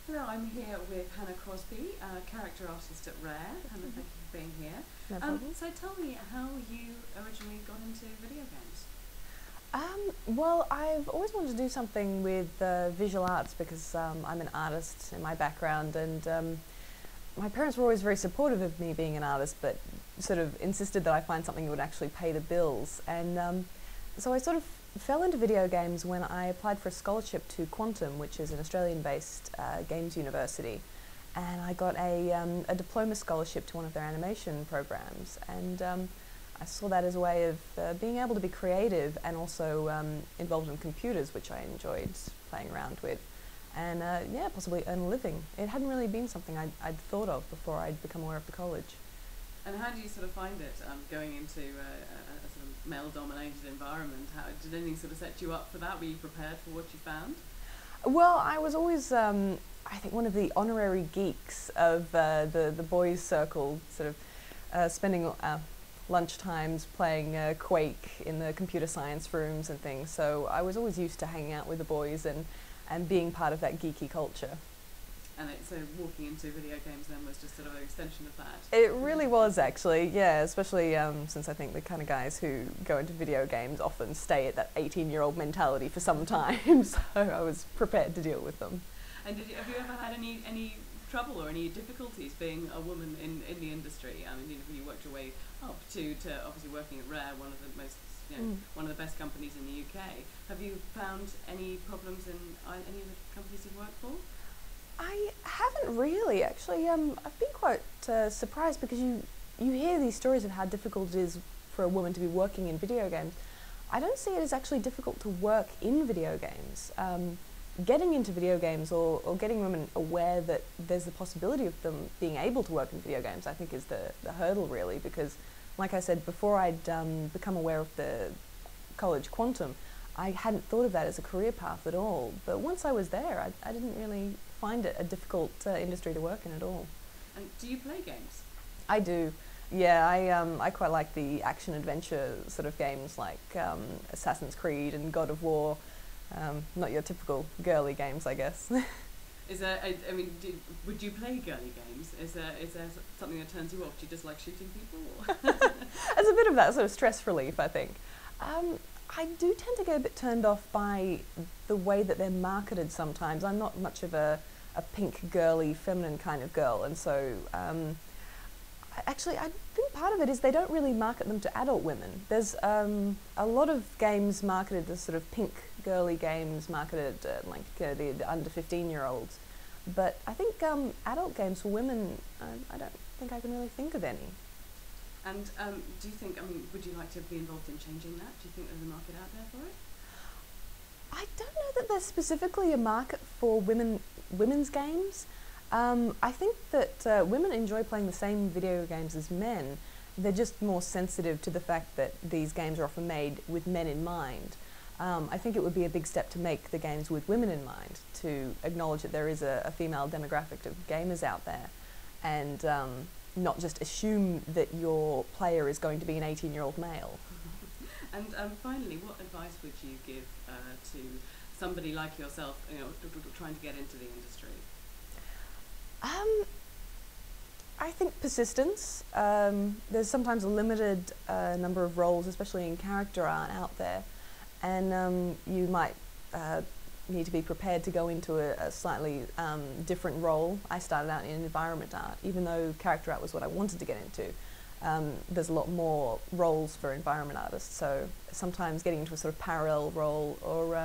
Hello, I'm here with Hannah Crosby, character artist at Rare. Hannah, thank you for being here. No problem. So tell me how you originally got into video games. Well, I've always wanted to do something with visual arts because I'm an artist in my background, and my parents were always very supportive of me being an artist, but sort of insisted that I find something that would actually pay the bills. And so I sort of fell into video games when I applied for a scholarship to Quantum, which is an Australian-based games university, and I got a diploma scholarship to one of their animation programs. And I saw that as a way of being able to be creative and also involved in computers, which I enjoyed playing around with, and yeah, possibly earn a living. It hadn't really been something I'd thought of before I'd become aware of the college. And how do you sort of find it going into a sort of male-dominated environment? How did anything sort of set you up for that? Were you prepared for what you found? Well, I was always, I think, one of the honorary geeks of the boys' circle, sort of spending lunch times playing Quake in the computer science rooms and things. So I was always used to hanging out with the boys and being part of that geeky culture. And so walking into video games then was just sort of an extension of that? It really was, actually, yeah, especially since I think the kind of guys who go into video games often stay at that 18-year-old mentality for some time, so I was prepared to deal with them. And have you ever had any trouble or any difficulties being a woman in the industry? I mean, you worked your way up to obviously working at Rare, one of the most, one of the best companies in the UK. Have you found any problems in any of the companies you've worked for? I haven't really, actually. I've been quite surprised because you hear these stories of how difficult it is for a woman to be working in video games. I don't see it as actually difficult to work in video games. Getting into video games or getting women aware that there's the possibility of them being able to work in video games, I think, is the hurdle, really, because, like I said, before I'd become aware of the college Quantum, I hadn't thought of that as a career path at all. But once I was there, I didn't really find it a difficult industry to work in at all. And do you play games? I do. Yeah, I quite like the action-adventure sort of games like Assassin's Creed and God of War. Not your typical girly games, I guess. Is there, I mean, would you play girly games? Is there something that turns you off? Do you just like shooting people? As a bit of that sort of stress relief, I think. I do tend to get a bit turned off by the way that they're marketed sometimes. I'm not much of a pink, girly, feminine kind of girl, and so actually I think part of it is they don't really market them to adult women. There's a lot of games marketed as sort of pink, girly games marketed like the under 15-year-olds, but I think adult games for women, I don't think I can really think of any. And do you think, I mean, would you like to be involved in changing that? Do you think there's a market out there for it? I don't know that there's specifically a market for women's games. I think that women enjoy playing the same video games as men. They're just more sensitive to the fact that these games are often made with men in mind. I think it would be a big step to make the games with women in mind, to acknowledge that there is a female demographic of gamers out there, and not just assume that your player is going to be an 18-year-old male. And finally, what advice would you give to somebody like yourself, trying to get into the industry? I think persistence. There's sometimes a limited number of roles, especially in character art, out there, and you might need to be prepared to go into a slightly different role. I started out in environment art, even though character art was what I wanted to get into. There's a lot more roles for environment artists, so sometimes getting into a sort of parallel role or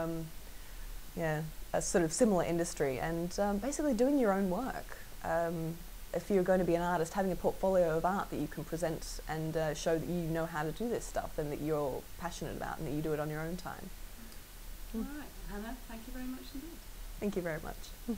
yeah, a sort of similar industry, and basically doing your own work. If you're going to be an artist, having a portfolio of art that you can present and show that you know how to do this stuff and that you're passionate about and that you do it on your own time. All right, Hannah, thank you very much indeed. Thank you very much.